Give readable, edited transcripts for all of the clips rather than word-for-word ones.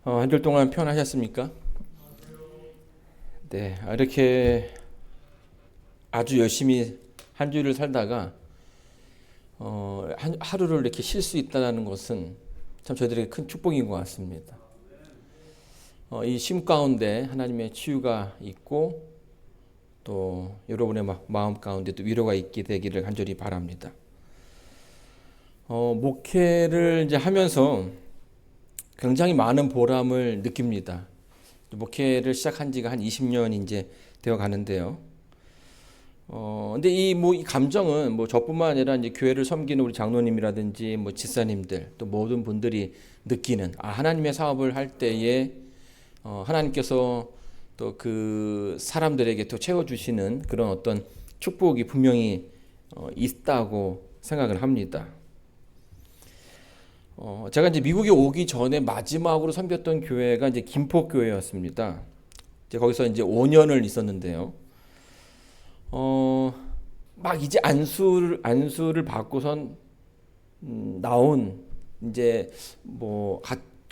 한 달 동안 편하셨습니까? 네, 이렇게 아주 열심히 한 주를 살다가 하루를 이렇게 쉴 수 있다는 것은 참 저희들에게 큰 축복인 것 같습니다. 이 쉼 가운데 하나님의 치유가 있고 또 여러분의 마음 가운데 또 위로가 있게 되기를 간절히 바랍니다. 목회를 이제 하면서 굉장히 많은 보람을 느낍니다. 목회를 시작한 지가 한 20년 이제 되어 가는데요. 근데 이 감정은 저뿐만 아니라 이제 교회를 섬기는 우리 장로님이라든지 집사님들 또 모든 분들이 느끼는 하나님의 사업을 할 때에 하나님께서 또 그 사람들에게 또 채워주시는 그런 어떤 축복이 분명히 있다고 생각을 합니다. 제가 이제 미국에 오기 전에 마지막으로 섬겼던 교회가 이제 김포교회였습니다. 이제 거기서 이제 5년을 있었는데요. 막 이제 안수를 받고선 나온 이제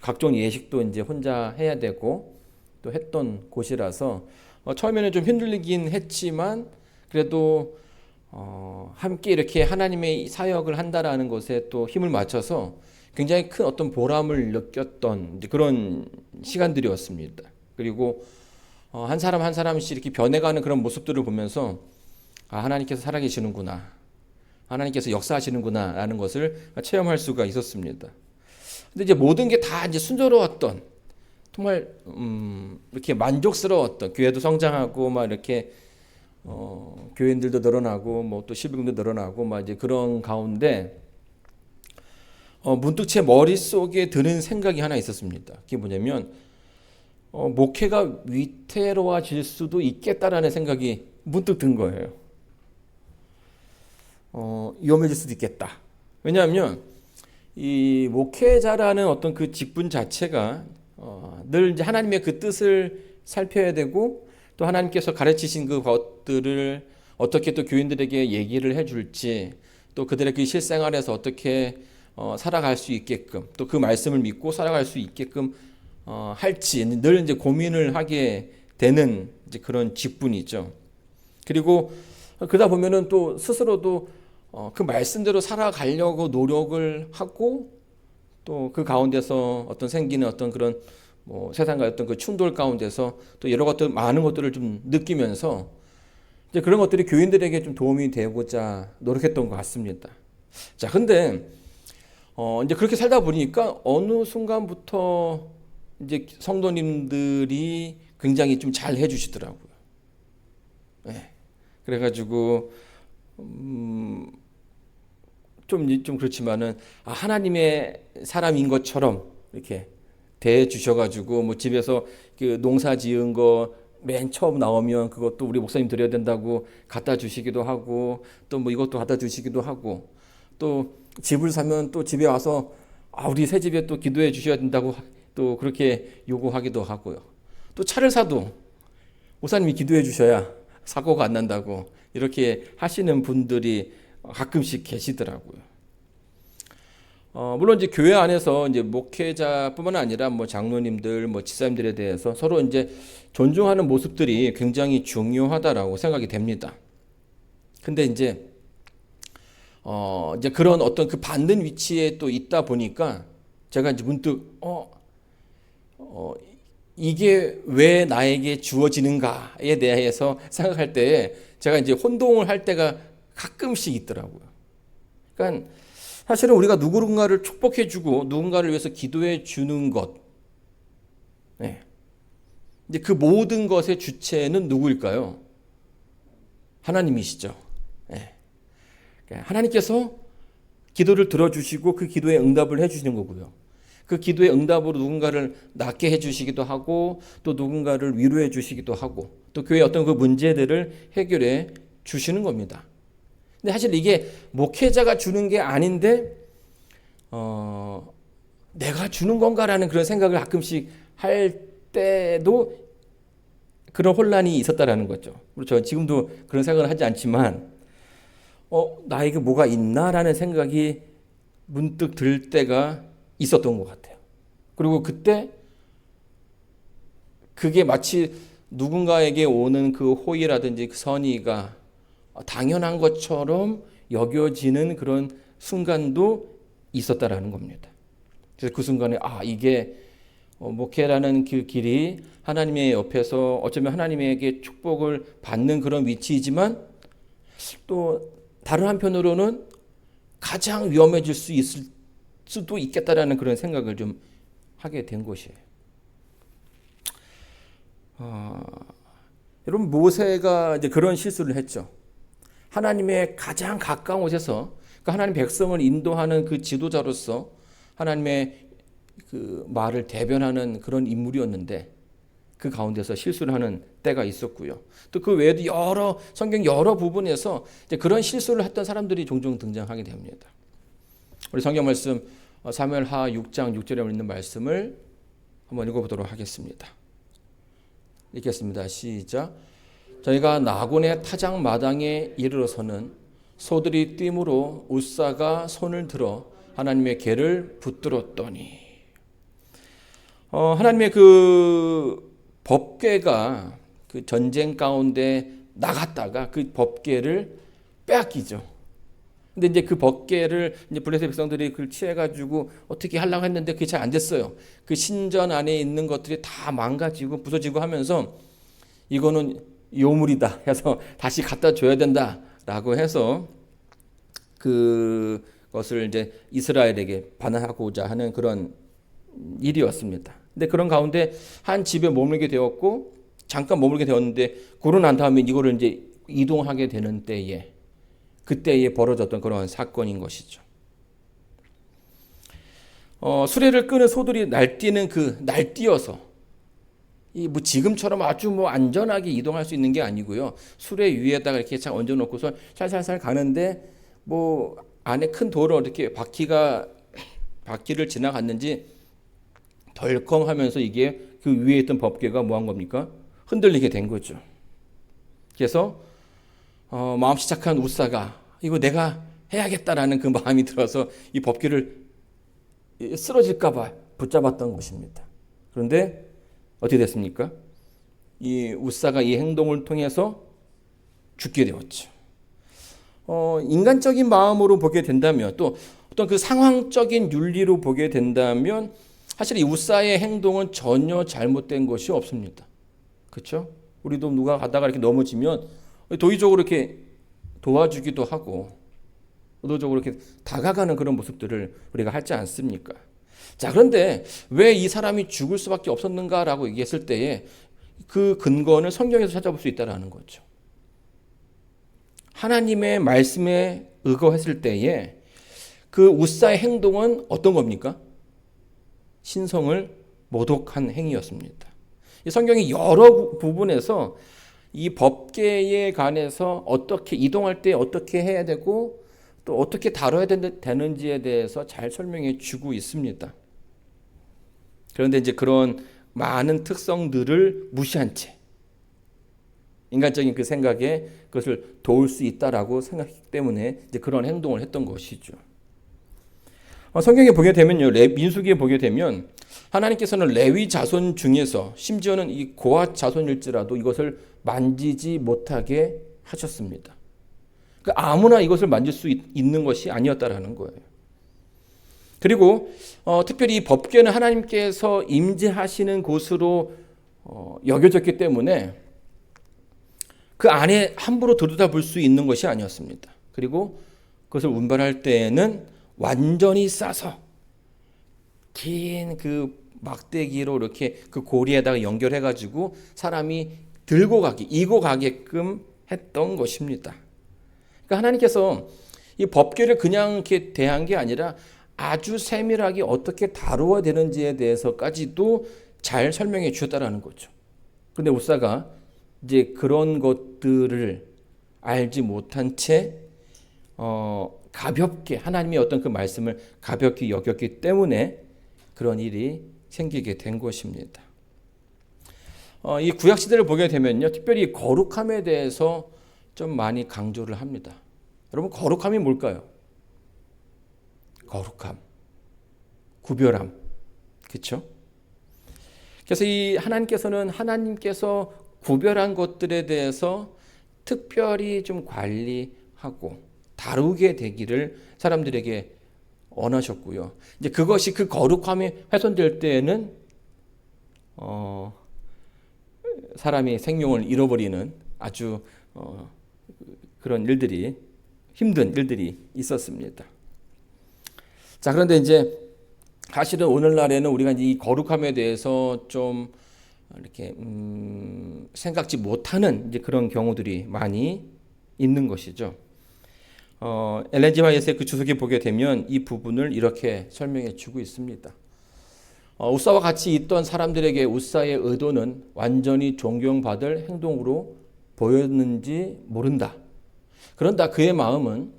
각종 예식도 이제 혼자 해야 되고 또 했던 곳이라서 처음에는 좀 힘들긴 했지만 그래도 함께 이렇게 하나님의 사역을 한다라는 것에 또 힘을 맞춰서 굉장히 큰 어떤 보람을 느꼈던 그런 시간들이었습니다. 그리고 한 사람 한 사람씩 이렇게 변해가는 그런 모습들을 보면서 하나님께서 살아계시는구나, 하나님께서 역사하시는구나 라는 것을 체험할 수가 있었습니다. 근데 이제 모든 게 다 이제 순조로웠던, 정말 이렇게 만족스러웠던, 교회도 성장하고 막 이렇게 교인들도 늘어나고 또 실비금도 늘어나고 막 이제 그런 가운데 문득 제 머릿속에 드는 생각이 하나 있었습니다. 그게 뭐냐면 목회가 위태로워질 수도 있겠다라는 생각이 문득 든 거예요. 위험해질 수도 있겠다. 왜냐하면 이 목회자라는 어떤 그 직분 자체가 늘 이제 하나님의 그 뜻을 살펴야 되고 또 하나님께서 가르치신 그 것들을 어떻게 또 교인들에게 얘기를 해줄지 또 그들의 그 실생활에서 어떻게 살아갈 수 있게끔 또 그 말씀을 믿고 살아갈 수 있게끔 할지 늘 이제 고민을 하게 되는 이제 그런 직분이죠. 그리고 그러다 보면은 또 스스로도 그 말씀대로 살아가려고 노력을 하고 또 그 가운데서 생기는 어떤 그런 세상과 어떤 그 충돌 가운데서 또 여러 것들 많은 것들을 좀 느끼면서 이제 그런 것들이 교인들에게 좀 도움이 되고자 노력했던 것 같습니다. 자, 근데 이제 그렇게 살다 보니까 어느 순간부터 이제 성도님들이 굉장히 좀 잘 해주시더라고요. 네. 그래가지고 좀 그렇지만은 하나님의 사람인 것처럼 이렇게 대해 주셔가지고 집에서 그 농사 지은 거 맨 처음 나오면 그것도 우리 목사님 드려야 된다고 갖다 주시기도 하고 또 이것도 갖다 주시기도 하고 또 집을 사면 또 집에 와서 우리 새 집에 또 기도해 주셔야 된다고 또 그렇게 요구하기도 하고요. 또 차를 사도 목사님이 기도해 주셔야 사고가 안 난다고 이렇게 하시는 분들이 가끔씩 계시더라고요. 물론 이제 교회 안에서 이제 목회자뿐만 아니라 장로님들, 집사님들에 대해서 서로 이제 존중하는 모습들이 굉장히 중요하다라고 생각이 됩니다. 근데 이제 그런 어떤 그 받는 위치에 또 있다 보니까 제가 이제 문득 이게 왜 나에게 주어지는가에 대해서 생각할 때에 제가 이제 혼동을 할 때가 가끔씩 있더라고요. 그러니까 사실은 우리가 누군가를 축복해주고 누군가를 위해서 기도해주는 것, 네. 이제 그 모든 것의 주체는 누구일까요? 하나님이시죠. 네. 하나님께서 기도를 들어주시고 그 기도에 응답을 해주시는 거고요. 그 기도의 응답으로 누군가를 낫게 해주시기도 하고 또 누군가를 위로해 주시기도 하고 또 교회의 어떤 그 문제들을 해결해 주시는 겁니다. 근데 사실 이게 목회자가 주는 게 아닌데 내가 주는 건가라는 그런 생각을 가끔씩 할 때도 그런 혼란이 있었다라는 거죠. 그렇죠. 지금도 그런 생각을 하지 않지만 나에게 뭐가 있나라는 생각이 문득 들 때가 있었던 것 같아요. 그리고 그때 그게 마치 누군가에게 오는 그 호의라든지 그 선의가 당연한 것처럼 여겨지는 그런 순간도 있었다라는 겁니다. 그래서 그 순간에 이게 목회라는 그 길이 하나님의 옆에서 어쩌면 하나님에게 축복을 받는 그런 위치이지만 또 다른 한편으로는 가장 위험해질 수 있을 수도 있겠다라는 그런 생각을 좀 하게 된 것이에요. 여러분, 모세가 이제 그런 실수를 했죠. 하나님의 가장 가까운 곳에서 그러니까 하나님 백성을 인도하는 그 지도자로서 하나님의 그 말을 대변하는 그런 인물이었는데 그 가운데서 실수를 하는 때가 있었고요. 또 그 외에도 성경 여러 부분에서 이제 그런 실수를 했던 사람들이 종종 등장하게 됩니다. 우리 성경 말씀 사무엘하 6장 6절에 있는 말씀을 한번 읽어보도록 하겠습니다. 읽겠습니다. 시작. 저희가 나곤의 타작 마당에 이르러서는 소들이 띠므로 웃사가 손을 들어 하나님의 궤를 붙들었더니 하나님의 그 법궤가 그 전쟁 가운데 나갔다가 그 법궤를 빼앗기죠. 근데 이제 그 법궤를 이제 블레셋 백성들이 그걸 취해가지고 어떻게 하려고 했는데 그게 잘 안 됐어요. 그 신전 안에 있는 것들이 다 망가지고 부서지고 하면서 이거는 요물이다 해서 다시 갖다 줘야 된다라고 해서 그것을 이제 이스라엘에게 반환하고자 하는 그런 일이었습니다. 근데 그런 가운데 한 집에 머물게 되었고 잠깐 머물게 되었는데 그러고 난 다음에 이거를 이제 이동하게 되는 때에 그때에 벌어졌던 그런 사건인 것이죠. 수레를 끄는 소들이 날뛰는 그 날뛰어서 뭐 지금처럼 아주 뭐 안전하게 이동할 수 있는 게 아니고요. 수레 위에다가 이렇게 잘 얹어놓고서 살살살 가는데 뭐 안에 큰 도로 이렇게 바퀴를 지나갔는지 덜컹하면서 이게 그 위에 있던 법궤가 뭐 한 겁니까? 흔들리게 된 거죠. 그래서 마음씨 착한 웃사가 이거 내가 해야겠다라는 그 마음이 들어서 이 법궤를 쓰러질까 봐 붙잡았던 것입니다. 그런데 어떻게 됐습니까? 이 웃사가 이 행동을 통해서 죽게 되었죠. 인간적인 마음으로 보게 된다면 또 어떤 그 상황적인 윤리로 보게 된다면 사실 이 웃사의 행동은 전혀 잘못된 것이 없습니다. 그렇죠? 우리도 누가 가다가 이렇게 넘어지면 도의적으로 이렇게 도와주기도 하고 의도적으로 이렇게 다가가는 그런 모습들을 우리가 하지 않습니까? 자, 그런데 왜 이 사람이 죽을 수밖에 없었는가라고 얘기했을 때에 그 근거는 성경에서 찾아볼 수 있다는 거죠. 하나님의 말씀에 의거했을 때에 그 웃사의 행동은 어떤 겁니까? 신성을 모독한 행위였습니다. 성경이 여러 부분에서 이 법궤에 관해서 어떻게 이동할 때 어떻게 해야 되고 또 어떻게 다뤄야 되는지에 대해서 잘 설명해 주고 있습니다. 그런데 이제 그런 많은 특성들을 무시한 채 인간적인 그 생각에 그것을 도울 수 있다라고 생각했기 때문에 이제 그런 행동을 했던 것이죠. 성경에 보게 되면요, 민수기에 보게 되면 하나님께서는 레위 자손 중에서 심지어는 이 고앗 자손일지라도 이것을 만지지 못하게 하셨습니다. 그러니까 아무나 이것을 만질 수 있는 것이 아니었다라는 거예요. 그리고 특별히 이 법궤는 하나님께서 임재하시는 곳으로 여겨졌기 때문에 그 안에 함부로 들여다볼 수 있는 것이 아니었습니다. 그리고 그것을 운반할 때에는 완전히 싸서 긴 그 막대기로 이렇게 그 고리에다가 연결해가지고 사람이 이고 가게끔 했던 것입니다. 그러니까 하나님께서 이 법궤를 그냥 이렇게 대한 게 아니라 아주 세밀하게 어떻게 다루어야 되는지에 대해서까지도 잘 설명해 주셨다라는 거죠. 그런데 웃사가 이제 그런 것들을 알지 못한 채 가볍게 하나님의 어떤 그 말씀을 가볍게 여겼기 때문에 그런 일이 생기게 된 것입니다. 이 구약 시대를 보게 되면요, 특별히 거룩함에 대해서 좀 많이 강조를 합니다. 여러분, 거룩함이 뭘까요? 거룩함, 구별함, 그렇죠? 그래서 이 하나님께서 구별한 것들에 대해서 특별히 좀 관리하고 다루게 되기를 사람들에게 원하셨고요. 이제 그것이 그 거룩함이 훼손될 때에는 사람이 생명을 잃어버리는 아주 그런 일들이 힘든 일들이 있었습니다. 자, 그런데 이제 사실은 오늘날에는 우리가 이 거룩함에 대해서 좀 이렇게 생각지 못하는 이제 그런 경우들이 많이 있는 것이죠. 엘렌 G. 화이트의 그 주석에 보게 되면 이 부분을 이렇게 설명해 주고 있습니다. 우사와 같이 있던 사람들에게 우사의 의도는 완전히 존경받을 행동으로 보였는지 모른다. 그러나 그의 마음은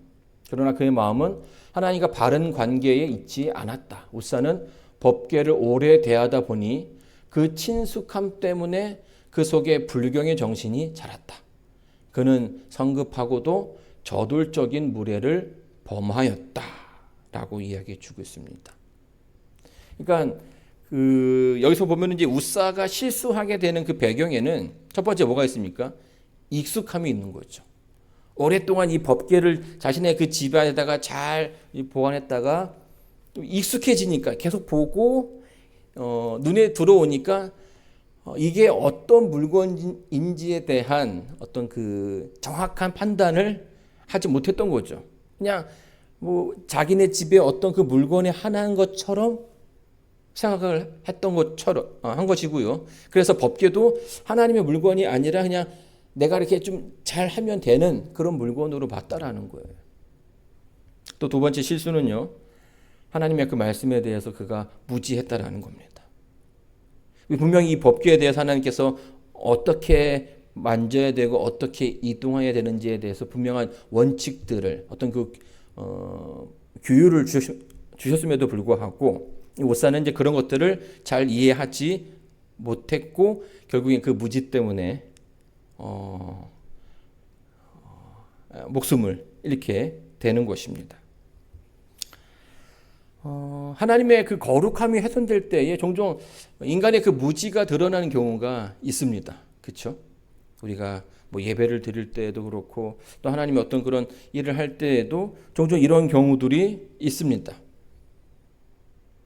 하나님과 바른 관계에 있지 않았다. 우사는 법궤를 오래 대하다 보니 그 친숙함 때문에 그 속에 불경의 정신이 자랐다. 그는 성급하고도 저돌적인 무례를 범하였다. 라고 이야기해 주고 있습니다. 그러니까 여기서 보면 이제 우사가 실수하게 되는 그 배경에는 첫 번째 뭐가 있습니까? 익숙함이 있는 거죠. 오랫동안 이 법궤를 자신의 그 집안에다가 잘 보관했다가 익숙해지니까 계속 보고 눈에 들어오니까 이게 어떤 물건인지에 대한 어떤 그 정확한 판단을 하지 못했던 거죠. 그냥 뭐 자기네 집에 어떤 그 물건이 하나인 것처럼 생각을 했던 것처럼 한 것이고요. 그래서 법궤도 하나님의 물건이 아니라 그냥 내가 이렇게 좀 잘하면 되는 그런 물건으로 봤다라는 거예요. 또 두 번째 실수는요, 하나님의 그 말씀에 대해서 그가 무지했다라는 겁니다. 분명히 이 법궤에 대해서 하나님께서 어떻게 만져야 되고 어떻게 이동해야 되는지에 대해서 분명한 원칙들을 어떤 그 규율을 주셨음에도 불구하고 우사는 이제 그런 것들을 잘 이해하지 못했고 결국엔 그 무지 때문에 목숨을 잃게 되는 것입니다. 하나님의 그 거룩함이 훼손될 때에 종종 인간의 그 무지가 드러나는 경우가 있습니다. 그렇죠? 우리가 뭐 예배를 드릴 때에도 그렇고 또 하나님의 어떤 그런 일을 할 때에도 종종 이런 경우들이 있습니다.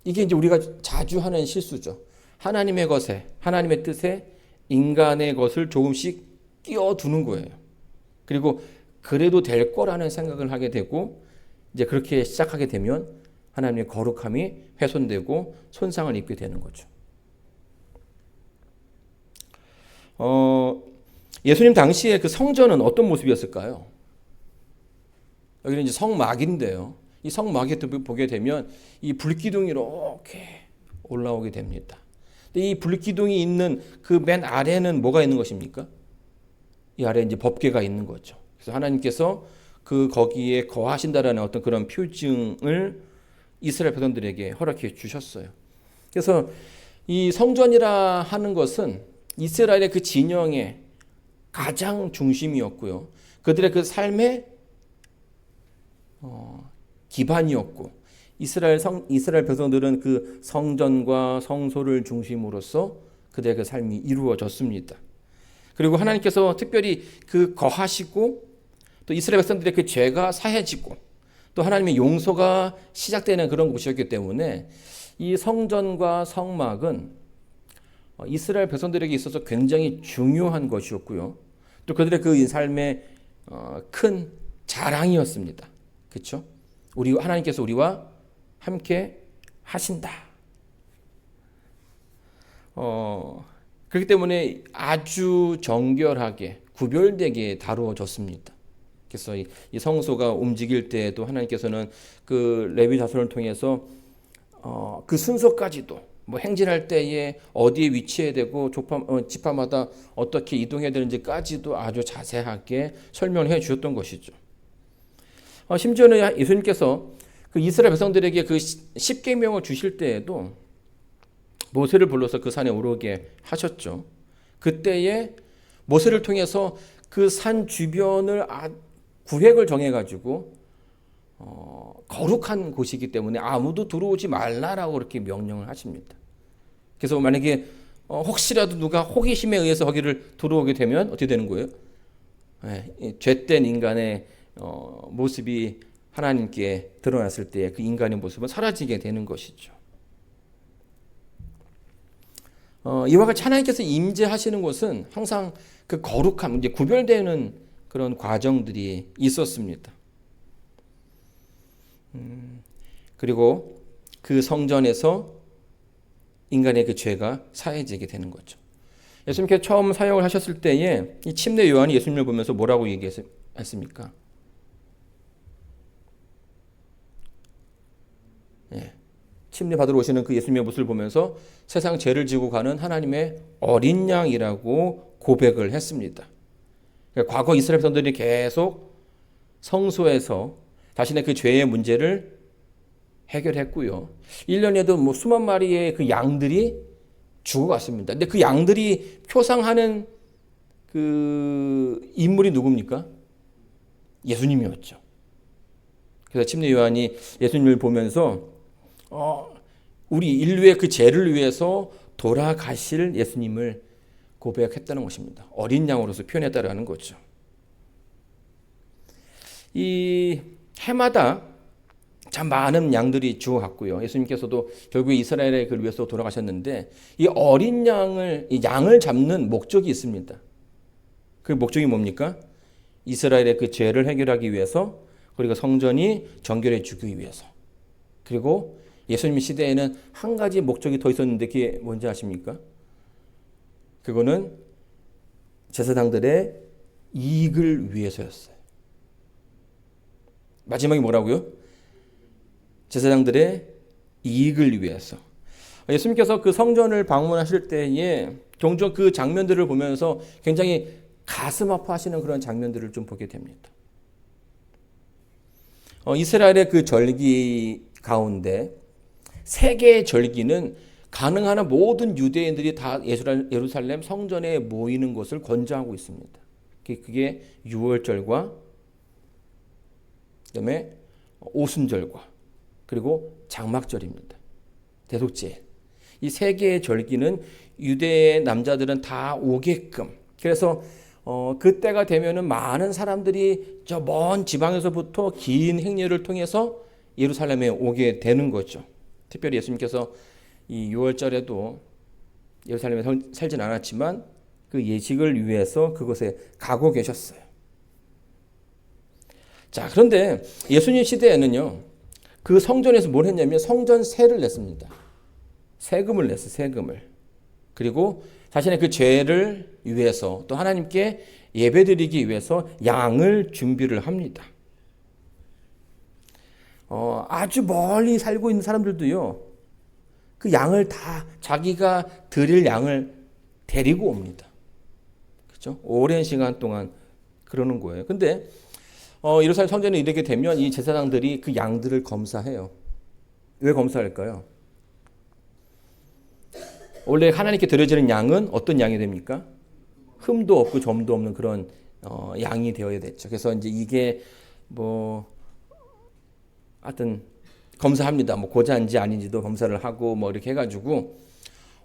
이게 이제 우리가 자주 하는 실수죠. 하나님의 것에, 하나님의 뜻에 인간의 것을 조금씩 끼워두는 거예요. 그리고 그래도 될 거라는 생각을 하게 되고 이제 그렇게 시작하게 되면 하나님의 거룩함이 훼손되고 손상을 입게 되는 거죠. 예수님 당시에 그 성전은 어떤 모습이었을까요? 여기는 이제 성막인데요. 이 성막에 보게 되면 이 불기둥이 이렇게 올라오게 됩니다. 근데 이 불기둥이 있는 그 맨 아래는 뭐가 있는 것입니까? 이 아래에 이제 법궤가 있는 거죠. 그래서 하나님께서 그 거기에 거하신다라는 어떤 그런 표징을 이스라엘 백성들에게 허락해 주셨어요. 그래서 이 성전이라 하는 것은 이스라엘의 그 진영의 가장 중심이었고요. 그들의 그 삶의 기반이었고 이스라엘 백성들은 그 성전과 성소를 중심으로서 그들의 그 삶이 이루어졌습니다. 그리고 하나님께서 특별히 그 거하시고 또 이스라엘 백성들의 그 죄가 사해지고 또 하나님의 용서가 시작되는 그런 곳이었기 때문에 이 성전과 성막은 이스라엘 백성들에게 있어서 굉장히 중요한 것이었고요. 또 그들의 그 삶의 큰 자랑이었습니다. 그렇죠? 하나님께서 우리와 함께 하신다. 그렇기 때문에 아주 정결하게 구별되게 다루어졌습니다. 그래서 이 성소가 움직일 때에도 하나님께서는 그 레위 자손을 통해서 그 순서까지도 뭐 행진할 때에 어디에 위치해야 되고 지파마다 어떻게 이동해야 되는지까지도 아주 자세하게 설명해 주셨던 것이죠. 심지어는 예수님께서 그 이스라엘 백성들에게 그 십계명을 주실 때에도 모세를 불러서 그 산에 오르게 하셨죠. 그때에 모세를 통해서 그 산 주변을 구획을 정해가지고 거룩한 곳이기 때문에 아무도 들어오지 말라라고 그렇게 명령을 하십니다. 그래서 만약에 혹시라도 누가 호기심에 의해서 거기를 들어오게 되면 어떻게 되는 거예요? 이 죄된 인간의 모습이 하나님께 드러났을 때 그 인간의 모습은 사라지게 되는 것이죠. 이와 같이 하나님께서 임재하시는 곳은 항상 그 거룩함, 이제 구별되는 그런 과정들이 있었습니다. 그리고 그 성전에서 인간의 그 죄가 사해지게 되는 거죠. 예수님께서 처음 사역을 하셨을 때에 이 침례 요한이 예수님을 보면서 뭐라고 얘기했습니까? 침례 받으러 오시는 그 예수님의 모습을 보면서 세상 죄를 지고 가는 하나님의 어린 양이라고 고백을 했습니다. 과거 이스라엘 백성들이 계속 성소에서 자신의 그 죄의 문제를 해결했고요. 1년에도 뭐 수만 마리의 그 양들이 죽어갔습니다. 근데 그 양들이 표상하는 그 인물이 누굽니까? 예수님이었죠. 그래서 침례 요한이 예수님을 보면서 우리 인류의 그 죄를 위해서 돌아가실 예수님을 고백했다는 것입니다. 어린 양으로서 표현했다라는 거죠. 이 해마다 참 많은 양들이 죽어갔고요. 예수님께서도 결국에 이스라엘의 그 위해서 돌아가셨는데 이 어린 이 양을 잡는 목적이 있습니다. 그 목적이 뭡니까? 이스라엘의 그 죄를 해결하기 위해서, 그리고 성전이 정결해지기 위해서. 그리고 예수님 시대에는 한 가지 목적이 더 있었는데 그게 뭔지 아십니까? 그거는 제사장들의 이익을 위해서였어요. 마지막에 뭐라고요? 제사장들의 이익을 위해서. 예수님께서 그 성전을 방문하실 때에 종종 그 장면들을 보면서 굉장히 가슴 아파하시는 그런 장면들을 좀 보게 됩니다. 이스라엘의 그 절기 가운데 세 개의 절기는 가능한 한 모든 유대인들이 다 예루살렘 성전에 모이는 것을 권장하고 있습니다. 그게 유월절과 그다음에 오순절과 그리고 장막절입니다. 대속제. 이 세 개의 절기는 유대의 남자들은 다 오게끔. 그래서 그때가 되면은 많은 사람들이 저 먼 지방에서부터 긴 행렬을 통해서 예루살렘에 오게 되는 거죠. 특별히 예수님께서 이 6월절에도 예루살렘에 살진 않았지만 그 예식을 위해서 그곳에 가고 계셨어요. 자, 그런데 예수님 시대에는요, 그 성전에서 뭘 했냐면 성전세를 냈습니다. 세금을 냈어요, 세금을. 그리고 자신의 그 죄를 위해서 또 하나님께 예배드리기 위해서 양을 준비를 합니다. 아주 멀리 살고 있는 사람들도요, 그 양을 다 자기가 드릴 양을 데리고 옵니다. 그렇죠? 오랜 시간 동안 그러는 거예요. 근데 예루살렘 성전에 이르게 되면 이 제사장들이 그 양들을 검사해요. 왜 검사할까요? 원래 하나님께 드려지는 양은 어떤 양이 됩니까? 흠도 없고 점도 없는 그런 양이 되어야 됐죠. 그래서 이제 이게 하여튼 검사합니다. 고자인지 아닌지도 검사를 하고 이렇게 해가지고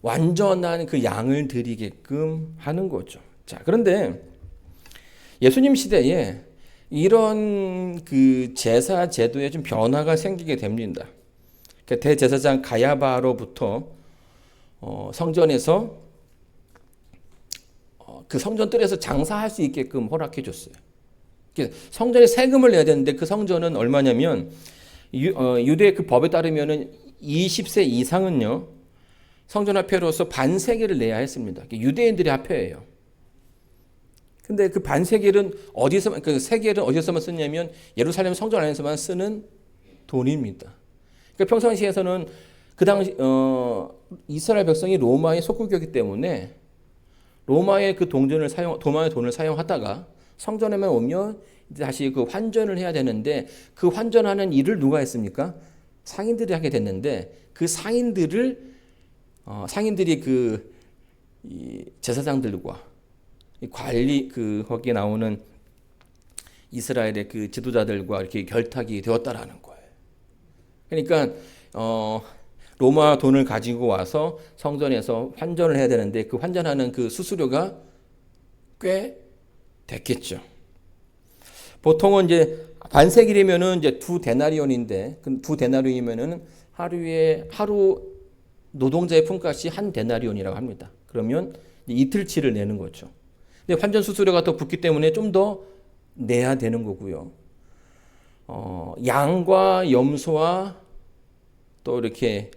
완전한 그 양을 드리게끔 하는 거죠. 자, 그런데 예수님 시대에 이런 그 제사 제도에 좀 변화가 생기게 됩니다. 대제사장 가야바로부터 성전에서 그 성전 뜰에서 장사할 수 있게끔 허락해 줬어요. 성전에 세금을 내야 되는데 그 성전은 얼마냐면 유대의 그 법에 따르면은 20세 이상은요 성전 화폐로서 반세겔을 내야 했습니다. 유대인들의 화폐예요. 근데 그 반세겔은 그 세겔은 어디서만 쓰냐면 예루살렘 성전 안에서만 쓰는 돈입니다. 그러니까 평상시에서는 그 당시 이스라엘 백성이 로마의 속국이었기 때문에 로마의 그 로마의 돈을 사용하다가 성전에만 오면 이제 다시 그 환전을 해야 되는데 그 환전하는 일을 누가 했습니까? 상인들이 하게 됐는데 그 상인들이 이 제사장들과 거기에 나오는 이스라엘의 그 지도자들과 이렇게 결탁이 되었다라는 거예요. 그러니까 로마 돈을 가지고 와서 성전에서 환전을 해야 되는데 그 환전하는 그 수수료가 꽤 됐겠죠. 보통은 이제 반세길이면은 이제 2데나리온인데 그 2데나리온이면은 하루 노동자의 품값이 1데나리온이라고 합니다. 그러면 이틀치를 내는 거죠. 근데 환전 수수료가 더 붙기 때문에 좀 더 내야 되는 거고요. 양과 염소와 또 이렇게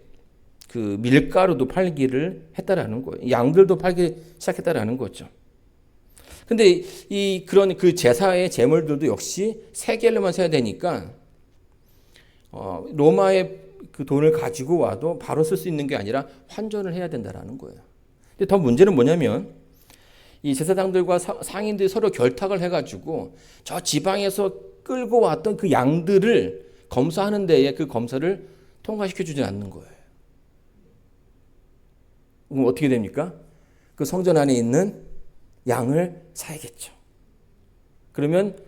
그 밀가루도 팔기를 했다라는 거예요. 양들도 팔기 시작했다라는 거죠. 근데 그런 그 제사의 제물들도 역시 세겔로만 세야 되니까 로마의 그 돈을 가지고 와도 바로 쓸 수 있는 게 아니라 환전을 해야 된다라는 거예요. 근데 더 문제는 뭐냐면 이 제사장들과 상인들이 서로 결탁을 해가지고 저 지방에서 끌고 왔던 그 양들을 검사하는 데에 그 검사를 통과시켜주지 않는 거예요. 그럼 어떻게 됩니까? 그 성전 안에 있는 양을 사야겠죠. 그러면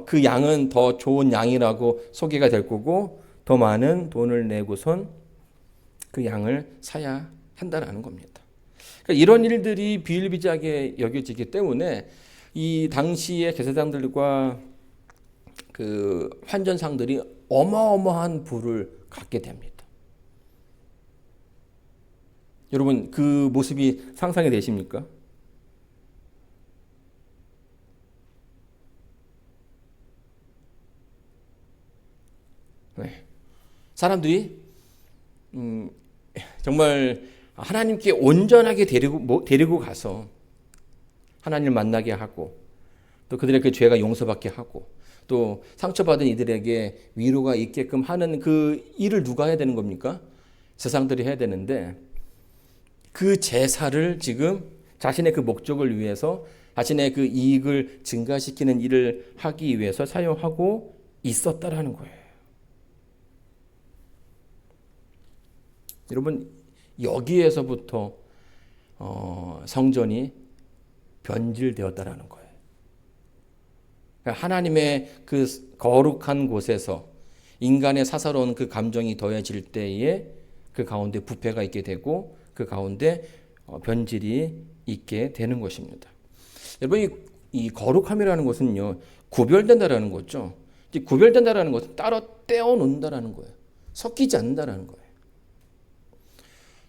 그 양은 더 좋은 양이라고 소개가 될 거고 더 많은 돈을 내고선 그 양을 사야 한다라는 겁니다. 그러니까 이런 일들이 비일비재하게 여겨지기 때문에 이 당시의 제사장들과 그 환전상들이 어마어마한 부를 갖게 됩니다. 여러분 그 모습이 상상이 되십니까? 네. 사람들이 정말 하나님께 온전하게 데리고 가서 하나님을 만나게 하고 또 그들의 그 죄가 용서받게 하고 또 상처받은 이들에게 위로가 있게끔 하는 그 일을 누가 해야 되는 겁니까? 제사장들이 해야 되는데 그 제사를 지금 자신의 그 목적을 위해서 자신의 그 이익을 증가시키는 일을 하기 위해서 사용하고 있었다라는 거예요. 여러분 여기에서부터 성전이 변질되었다라는 거예요. 그러니까 하나님의 그 거룩한 곳에서 인간의 사사로운 그 감정이 더해질 때에 그 가운데 부패가 있게 되고 그 가운데 변질이 있게 되는 것입니다. 여러분 이 거룩함이라는 것은요 구별된다라는 거죠. 구별된다라는 것은 따로 떼어놓는다라는 거예요. 섞이지 않는다라는 거예요.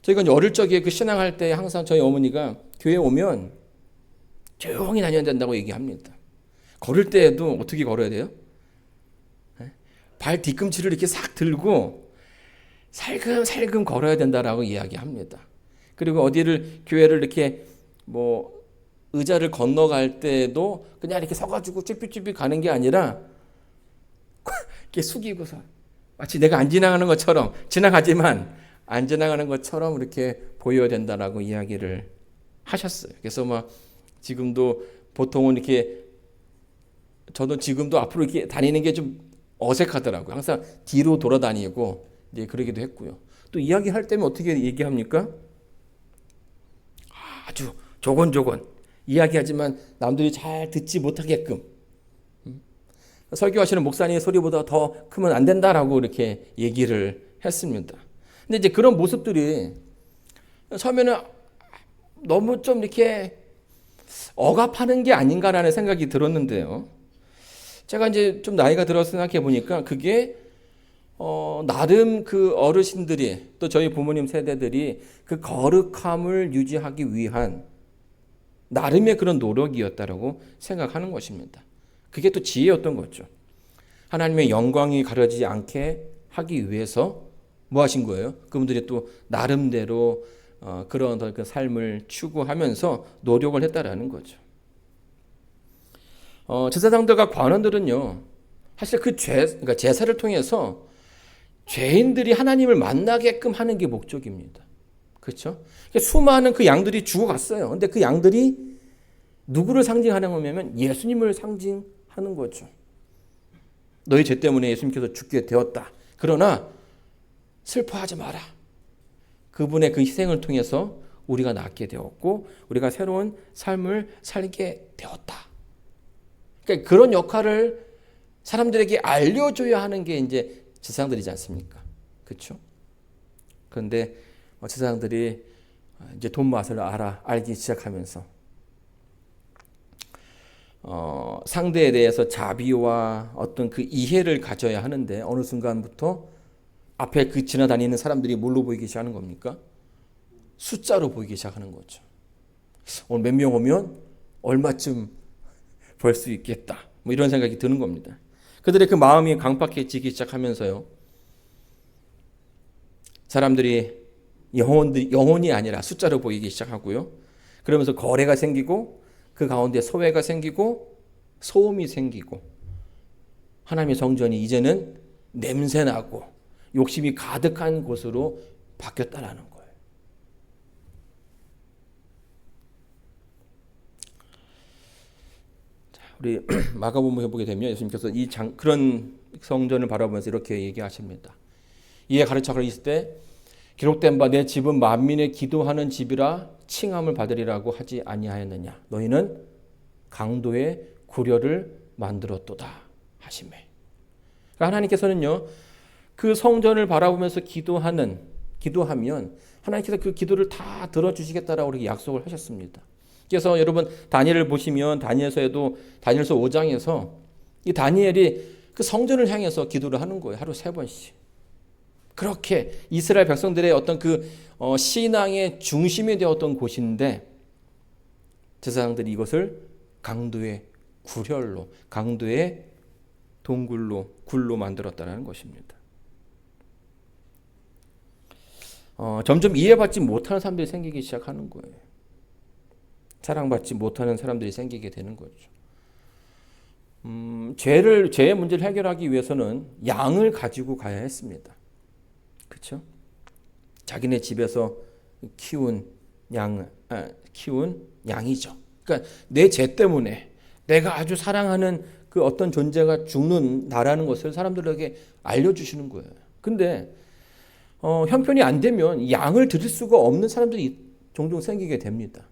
저희가 이제 어릴 적에 그 신앙할 때 항상 저희 어머니가 교회 오면 조용히 다녀야 된다고 얘기합니다. 걸을 때에도 어떻게 걸어야 돼요? 발 뒤꿈치를 이렇게 싹 들고 살금살금 걸어야 된다라고 이야기합니다. 그리고 어디를 교회를 이렇게 뭐 의자를 건너갈 때도 그냥 이렇게 서가지고 쭈삣쭈삣 가는 게 아니라 이렇게 숙이고서 마치 내가 안 지나가는 것처럼 지나가지만 안 지나가는 것처럼 이렇게 보여야 된다라고 이야기를 하셨어요. 그래서 막 지금도 보통은 이렇게 저도 지금도 앞으로 이렇게 다니는 게 좀 어색하더라고요. 항상 뒤로 돌아다니고 이제 그러기도 했고요. 또 이야기할 때면 어떻게 얘기합니까? 아주 조곤조곤 이야기하지만 남들이 잘 듣지 못하게끔 설교하시는 목사님 소리보다 더 크면 안 된다라고 이렇게 얘기를 했습니다. 근데 이제 그런 모습들이 처음에는 너무 좀 이렇게 억압하는 게 아닌가라는 생각이 들었는데요. 제가 이제 좀 나이가 들어서 생각해 보니까 그게 나름 그 어르신들이 또 저희 부모님 세대들이 그 거룩함을 유지하기 위한 나름의 그런 노력이었다라고 생각하는 것입니다. 그게 또 지혜였던 거죠. 하나님의 영광이 가려지지 않게 하기 위해서 뭐 하신 거예요? 그분들이 또 나름대로 그런 그 삶을 추구하면서 노력을 했다라는 거죠. 제사장들과 관원들은요, 사실 그러니까 제사를 통해서 죄인들이 하나님을 만나게끔 하는 게 목적입니다. 그렇죠? 수많은 그 양들이 죽어갔어요. 근데 그 양들이 누구를 상징하는 거냐면 예수님을 상징하는 거죠. 너희 죄 때문에 예수님께서 죽게 되었다. 그러나 슬퍼하지 마라. 그분의 그 희생을 통해서 우리가 낫게 되었고 우리가 새로운 삶을 살게 되었다. 그러니까 그런 역할을 사람들에게 알려줘야 하는 게 이제 제사장들이지 않습니까? 그렇죠? 그런데 제사장들이 이제 돈 맛을 알기 시작하면서 상대에 대해서 자비와 어떤 그 이해를 가져야 하는데 어느 순간부터 앞에 그 지나다니는 사람들이 뭘로 보이기 시작하는 겁니까? 숫자로 보이기 시작하는 거죠. 오늘 몇 명 오면 얼마쯤 벌 수 있겠다. 뭐 이런 생각이 드는 겁니다. 그들의 그 마음이 강팍해지기 시작하면서요. 사람들이 영혼이 아니라 숫자로 보이기 시작하고요. 그러면서 거래가 생기고 그 가운데 소외가 생기고 소음이 생기고 하나님의 성전이 이제는 냄새나고 욕심이 가득한 곳으로 바뀌었다라는 거예요. 자, 우리 마가복음 보게 되면 예수님께서 그런 성전을 바라보면서 이렇게 얘기하십니다. 이에 가르쳐 있을 때 기록된 바 내 집은 만민의 기도하는 집이라 칭함을 받으리라고 하지 아니하였느냐. 너희는 강도의 구려를 만들었도다 하시매. 그러니까 하나님께서는요. 그 성전을 바라보면서 기도하면 하나님께서 그 기도를 다 들어주시겠다라고 이렇게 약속을 하셨습니다. 그래서 여러분 다니엘을 보시면 다니엘서 5장에서 이 다니엘이 그 성전을 향해서 기도를 하는 거예요. 하루 3번씩. 그렇게 이스라엘 백성들의 어떤 그 신앙의 중심이 되었던 곳인데 제사장들이 이것을 강도의 구렬로, 강도의 굴로 만들었다는 것입니다. 점점 이해받지 못하는 사람들이 생기기 시작하는 거예요. 사랑받지 못하는 사람들이 생기게 되는 거죠. 죄의 문제를 해결하기 위해서는 양을 가지고 가야 했습니다. 그렇죠? 자기네 집에서 키운 양이죠. 그러니까 내 죄 때문에 내가 아주 사랑하는 그 어떤 존재가 죽는다라는 것을 사람들에게 알려주시는 거예요. 근데 형편이 안 되면 양을 드릴 수가 없는 사람들이 종종 생기게 됩니다.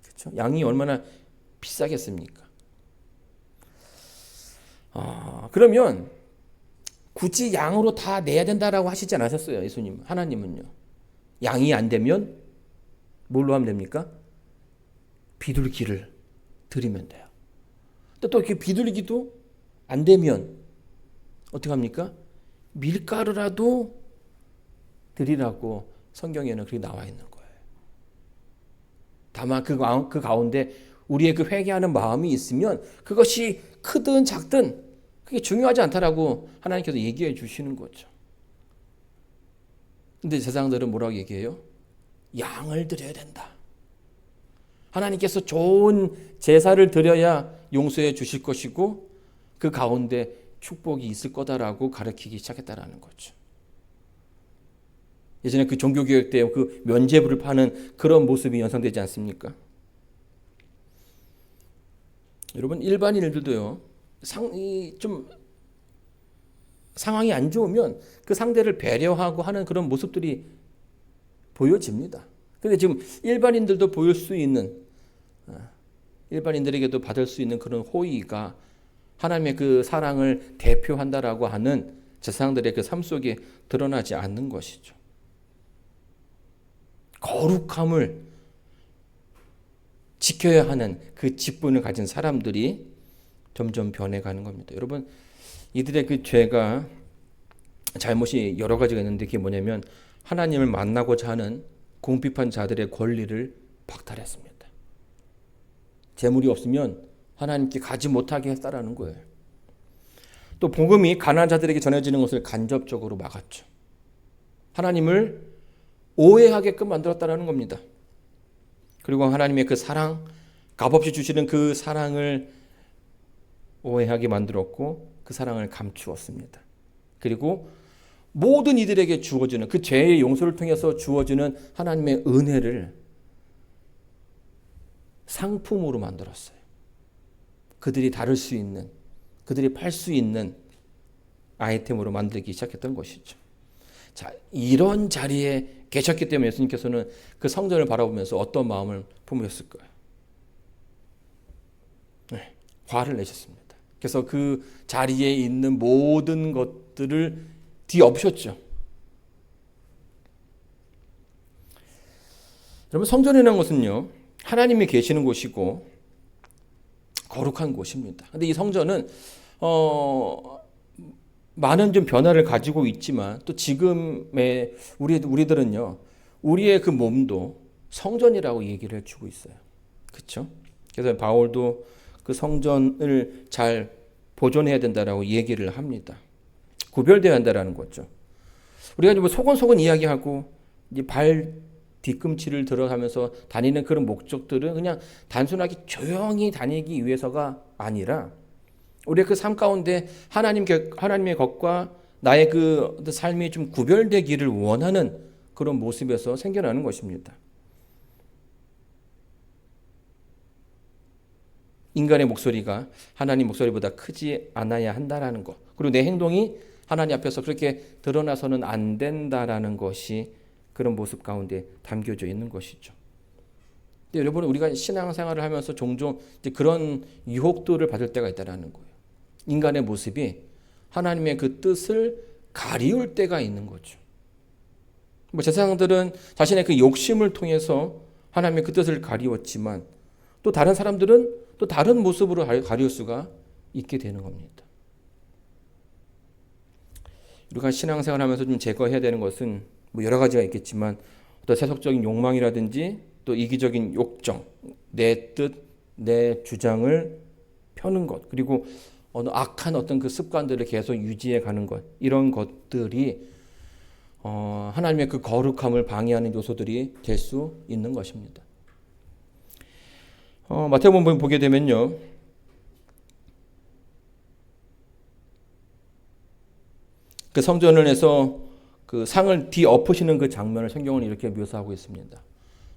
그렇죠? 양이 얼마나 비싸겠습니까? 그러면 굳이 양으로 다 내야 된다라고 하시지 않으셨어요, 예수님. 하나님은요. 양이 안 되면 뭘로 하면 됩니까? 비둘기를 드리면 돼요. 근데 또 이렇게 비둘기도 안 되면 어떻게 합니까? 밀가루라도 드리라고 성경에는 그렇게 나와 있는 거예요. 다만 그 가운데 우리의 그 회개하는 마음이 있으면 그것이 크든 작든 그게 중요하지 않다라고 하나님께서 얘기해 주시는 거죠. 근데 제사장들은 뭐라고 얘기해요? 양을 드려야 된다. 하나님께서 좋은 제사를 드려야 용서해 주실 것이고 그 가운데 축복이 있을 거다라고 가르치기 시작했다라는 거죠. 예전에 그 종교개혁 때 그 면죄부를 파는 그런 모습이 연상되지 않습니까? 여러분 일반인들도요. 좀 상황이 안 좋으면 그 상대를 배려하고 하는 그런 모습들이 보여집니다. 그런데 지금 일반인들도 보일 수 있는 일반인들에게도 받을 수 있는 그런 호의가 하나님의 그 사랑을 대표한다라고 하는 제사장들의 그 삶 속에 드러나지 않는 것이죠. 거룩함을 지켜야 하는 그 직분을 가진 사람들이 점점 변해가는 겁니다. 여러분 이들의 그 죄가 잘못이 여러 가지가 있는데 그게 뭐냐면 하나님을 만나고자 하는 궁핍한 자들의 권리를 박탈했습니다. 재물이 없으면 하나님께 가지 못하게 했다라는 거예요. 또 복음이 가난한 자들에게 전해지는 것을 간접적으로 막았죠. 하나님을 오해하게끔 만들었다라는 겁니다. 그리고 하나님의 그 사랑, 값없이 주시는 그 사랑을 오해하게 만들었고 그 사랑을 감추었습니다. 그리고 모든 이들에게 주어지는 그 죄의 용서를 통해서 주어지는 하나님의 은혜를 상품으로 만들었어요. 그들이 다룰 수 있는, 그들이 팔 수 있는 아이템으로 만들기 시작했던 것이죠. 자, 이런 자리에 계셨기 때문에 예수님께서는 그 성전을 바라보면서 어떤 마음을 품으셨을까요? 네, 화를 내셨습니다. 그래서 그 자리에 있는 모든 것들을 뒤엎으셨죠. 여러분, 성전이라는 것은요, 하나님이 계시는 곳이고 거룩한 곳입니다. 근데 이 성전은 많은 좀 변화를 가지고 있지만 또 지금의 우리들은요, 우리의 그 몸도 성전이라고 얘기를 해주고 있어요. 그렇죠? 그래서 바울도 그 성전을 잘 보존해야 된다라고 얘기를 합니다. 구별되어야 한다라는 거죠. 우리가 뭐 소곤소곤 이야기하고 이제 발 뒤꿈치를 들어가면서 다니는 그런 목적들은 그냥 단순하게 조용히 다니기 위해서가 아니라 우리의 그 삶 가운데 하나님의 것과 나의 그 삶이 좀 구별되기를 원하는 그런 모습에서 생겨나는 것입니다. 인간의 목소리가 하나님 목소리보다 크지 않아야 한다라는 것. 그리고 내 행동이 하나님 앞에서 그렇게 드러나서는 안 된다라는 것이 그런 모습 가운데 담겨져 있는 것이죠. 여러분, 우리가 신앙생활을 하면서 종종 이제 그런 유혹들을 받을 때가 있다라는 거예요. 인간의 모습이 하나님의 그 뜻을 가리울 때가 있는 거죠. 뭐 제사장들은 자신의 그 욕심을 통해서 하나님의 그 뜻을 가리웠지만 또 다른 사람들은 또 다른 모습으로 가리울 수가 있게 되는 겁니다. 우리가 신앙생활 하면서 좀 제거해야 되는 것은 뭐 여러 가지가 있겠지만 또 세속적인 욕망이라든지 또 이기적인 욕정, 내 뜻, 내 주장을 펴는 것, 그리고 어느 악한 어떤 그 습관들을 계속 유지해 가는 것, 이런 것들이 하나님의 그 거룩함을 방해하는 요소들이 될 수 있는 것입니다. 마태복음 보게 되면요, 그 성전을 해서 그 상을 뒤엎으시는 그 장면을 성경은 이렇게 묘사하고 있습니다.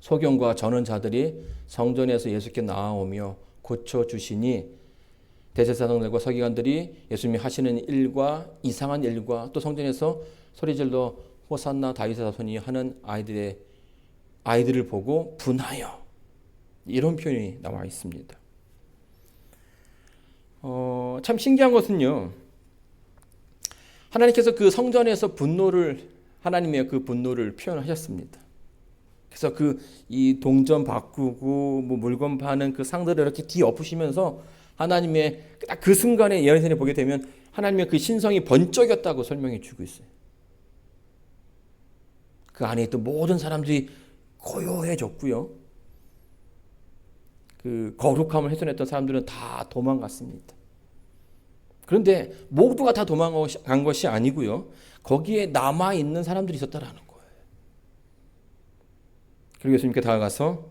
소경과 전원 자들이 성전에서 예수께 나아오며 고쳐 주시니 대제사장들과 서기관들이 예수님이 하시는 일과 이상한 일과 또 성전에서 소리질러 호산나 다윗의 자손이 하는 아이들을 보고 분하여, 이런 표현이 나와 있습니다. 참 신기한 것은요, 하나님께서 그 성전에서 하나님의 그 분노를 표현하셨습니다. 그래서 이 동전 바꾸고 뭐 물건 파는 그 상들을 이렇게 뒤엎으시면서 하나님의 딱 그 순간에 예언서에 보게 되면 하나님의 그 신성이 번쩍였다고 설명해 주고 있어요. 그 안에 있던 모든 사람들이 고요해졌고요. 그 거룩함을 훼손했던 사람들은 다 도망갔습니다. 그런데 모두가 다 도망간 것이 아니고요. 거기에 남아있는 사람들이 있었다라는 거예요. 그리고 예수님께 다가가서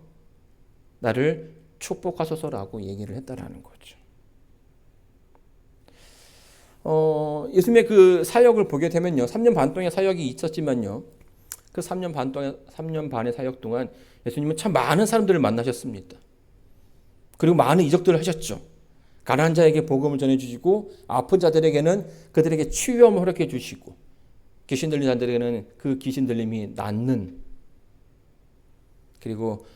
나를 축복하소서라고 얘기를 했다라는 거죠. 예수님의 그 사역을 보게 되면요, 3년 반 동안 사역이 있었지만요, 그 3년 반의 사역 동안 예수님은 참 많은 사람들을 만나셨습니다. 그리고 많은 이적들을 하셨죠. 가난한 자에게 복음을 전해주시고 아픈 자들에게는 그들에게 치유함을 허락해 주시고 귀신 들린 자들에게는 그 귀신 들림이 낫는, 그리고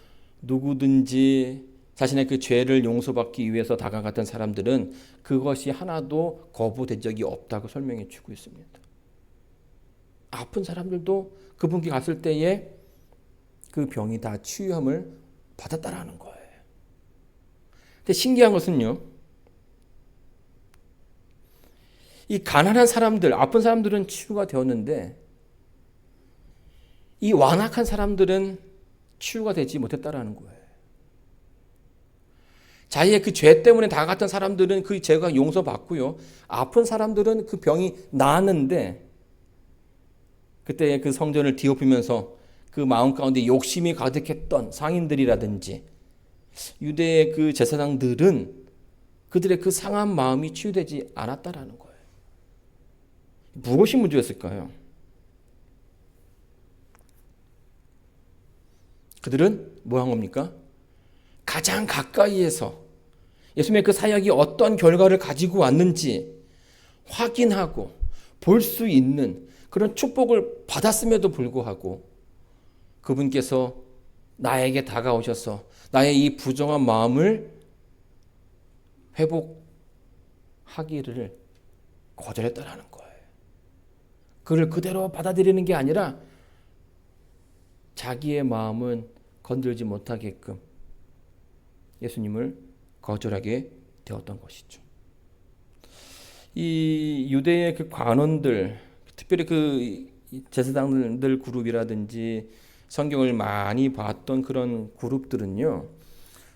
누구든지 자신의 그 죄를 용서받기 위해서 다가갔던 사람들은 그것이 하나도 거부된 적이 없다고 설명해 주고 있습니다. 아픈 사람들도 그분께 갔을 때에 그 병이 다 치유함을 받았다라는 거예요. 근데 신기한 것은요, 이 가난한 사람들, 아픈 사람들은 치유가 되었는데 이 완악한 사람들은 치유가 되지 못했다라는 거예요. 자기의 그 죄 때문에 다가갔던 사람들은 그 죄가 용서받고요, 아픈 사람들은 그 병이 나았는데 그때 그 성전을 뒤엎으면서 그 마음 가운데 욕심이 가득했던 상인들이라든지 유대의 그 제사장들은 그들의 그 상한 마음이 치유되지 않았다라는 거예요. 무엇이 문제였을까요? 그들은 뭐 한 겁니까? 가장 가까이에서 예수님의 그 사역이 어떤 결과를 가지고 왔는지 확인하고 볼 수 있는 그런 축복을 받았음에도 불구하고 그분께서 나에게 다가오셔서 나의 이 부정한 마음을 회복하기를 거절했다라는 거예요. 그를 그대로 받아들이는 게 아니라 자기의 마음은 건들지 못하게끔 예수님을 거절하게 되었던 것이죠. 이 유대의 그 관원들, 특별히 그 제사장들 그룹이라든지 성경을 많이 봤던 그런 그룹들은요,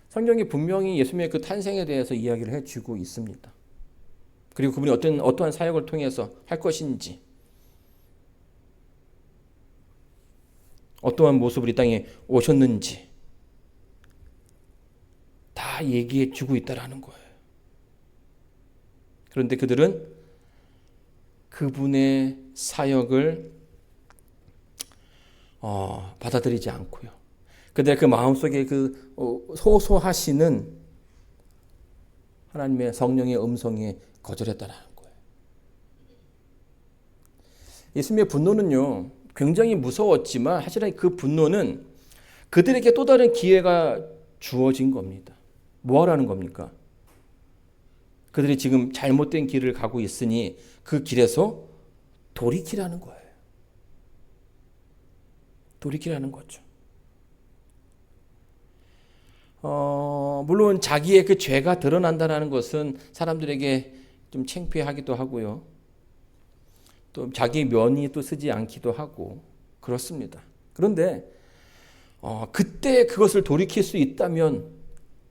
성경이 분명히 예수님의 그 탄생에 대해서 이야기를 해주고 있습니다. 그리고 그분이 어떠한 사역을 통해서 할 것인지, 어떠한 모습으로 이 땅에 오셨는지 다 얘기해 주고 있다라는 거예요. 그런데 그들은 그분의 사역을 받아들이지 않고요. 그들의 그 마음속에 그 소소하시는 하나님의 성령의 음성에 거절했다는 거예요. 예수님의 분노는요, 굉장히 무서웠지만 사실은 그 분노는 그들에게 또 다른 기회가 주어진 겁니다. 뭐 하라는 겁니까? 그들이 지금 잘못된 길을 가고 있으니 그 길에서 돌이키라는 거예요. 돌이키라는 거죠. 물론 자기의 그 죄가 드러난다는 것은 사람들에게 좀 창피하기도 하고요. 또 자기 면이 또 쓰지 않기도 하고 그렇습니다. 그런데 그때 그것을 돌이킬 수 있다면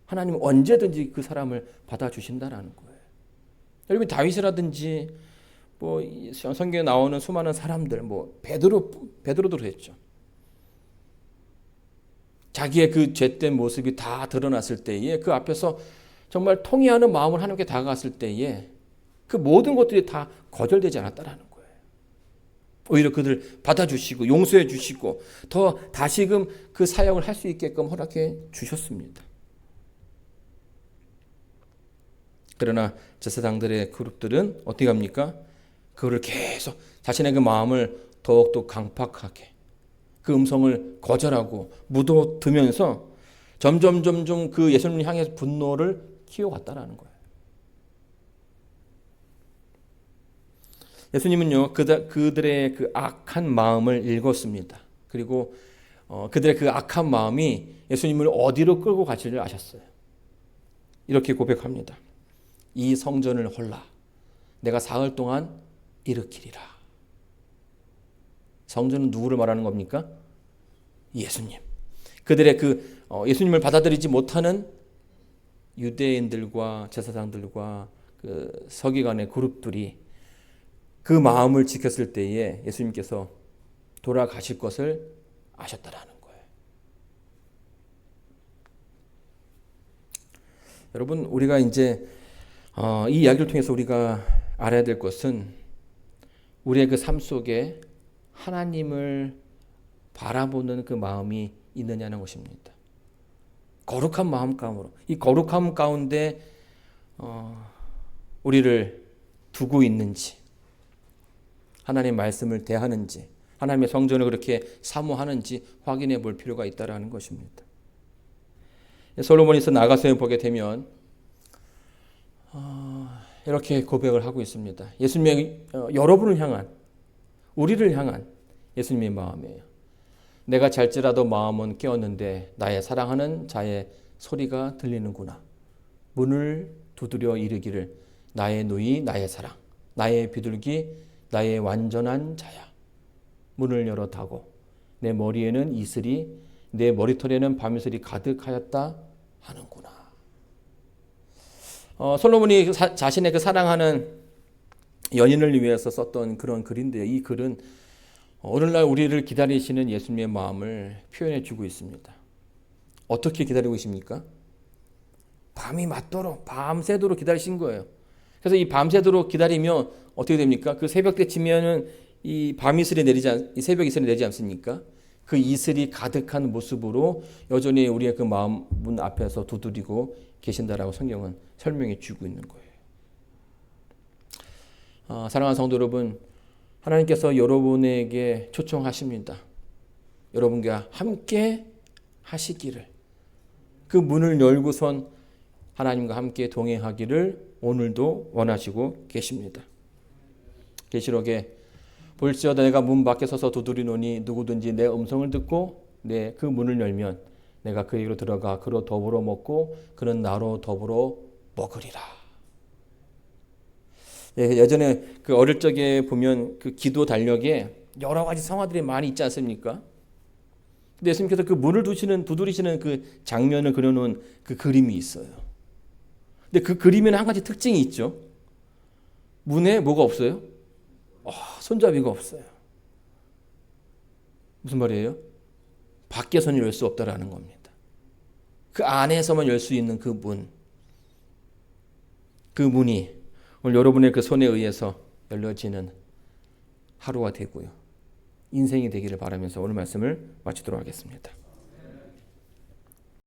하나님은 언제든지 그 사람을 받아주신다라는 거예요. 여러분 다윗이라든지 뭐 성경에 나오는 수많은 사람들, 뭐 베드로도 그랬죠. 자기의 그 죄된 모습이 다 드러났을 때에 그 앞에서 정말 통회하는 마음을 하나님께 다가갔을 때에 그 모든 것들이 다 거절되지 않았다라는 거예요. 오히려 그들 받아주시고 용서해 주시고 더 다시금 그 사역을 할 수 있게끔 허락해 주셨습니다. 그러나 제사장들의 그룹들은 어떻게 합니까? 그거를 계속 자신의 그 마음을 더욱더 강팍하게 그 음성을 거절하고 묻어두면서 점점 그 예수님을 향해서 분노를 키워갔다라는 거예요. 예수님은요, 그들의 그 악한 마음을 읽었습니다. 그리고 그들의 그 악한 마음이 예수님을 어디로 끌고 가지를 아셨어요. 이렇게 고백합니다. 이 성전을 헐라 내가 사흘 동안 일으키리라. 성전은 누구를 말하는 겁니까? 예수님. 그들의 그 예수님을 받아들이지 못하는 유대인들과 제사장들과 그 서기관의 그룹들이 그 마음을 지켰을 때에 예수님께서 돌아가실 것을 아셨다라는 거예요. 여러분, 우리가 이제 이 이야기를 통해서 우리가 알아야 될 것은 우리의 그 삶 속에 하나님을 바라보는 그 마음이 있느냐는 것입니다. 거룩한 마음가짐으로 이 거룩함 가운데 우리를 두고 있는지, 하나님의 말씀을 대하는지, 하나님의 성전을 그렇게 사모하는지 확인해 볼 필요가 있다는 것입니다. 솔로몬에서 나가서 보게 되면 이렇게 고백을 하고 있습니다. 예수님의 여러분을 향한, 우리를 향한 예수님의 마음이에요. 내가 잘지라도 마음은 깨었는데 나의 사랑하는 자의 소리가 들리는구나. 문을 두드려 이르기를 나의 누이 나의 사랑, 나의 비둘기 나의 완전한 자야. 문을 열어 닫고 내 머리에는 이슬이 내 머리털에는 밤이슬이 가득하였다 하는구나. 솔로몬이 자신의 그 사랑하는 연인을 위해서 썼던 그런 글인데요. 이 글은 오늘날 우리를 기다리시는 예수님의 마음을 표현해 주고 있습니다. 어떻게 기다리고 계십니까? 밤이 맞도록 밤새도록 기다리신 거예요. 그래서 이 밤새도록 기다리면 어떻게 됩니까? 그 새벽 때치면은 이 밤이슬이 이 새벽 이슬이 내리지 않습니까? 그 이슬이 가득한 모습으로 여전히 우리의 그 마음 문 앞에서 두드리고 계신다라고 성경은 설명해 주고 있는 거예요. 사랑하는 성도 여러분, 하나님께서 여러분에게 초청하십니다. 여러분과 함께 하시기를, 그 문을 열고선 하나님과 함께 동행하기를 오늘도 원하시고 계십니다. 계시록에 볼지어다 내가 문 밖에 서서 두드리노니 누구든지 내 음성을 듣고 내 그 문을 열면 내가 그에게로 들어가 그로 더불어 먹고 그는 나로 더불어 먹으리라. 예전에 그 어릴 적에 보면 그 기도 달력에 여러 가지 성화들이 많이 있지 않습니까? 근데 예수님께서 그 문을 두드리시는 그 장면을 그려놓은 그 그림이 있어요. 근데 그 그림에는 한 가지 특징이 있죠. 문에 뭐가 없어요? 손잡이가 없어요. 무슨 말이에요? 밖에서는 열 수 없다라는 겁니다. 그 안에서만 열 수 있는 그 문. 그 문이 오늘 여러분의 그 손에 의해서 열려지는 하루가 되고요. 인생이 되기를 바라면서 오늘 말씀을 마치도록 하겠습니다.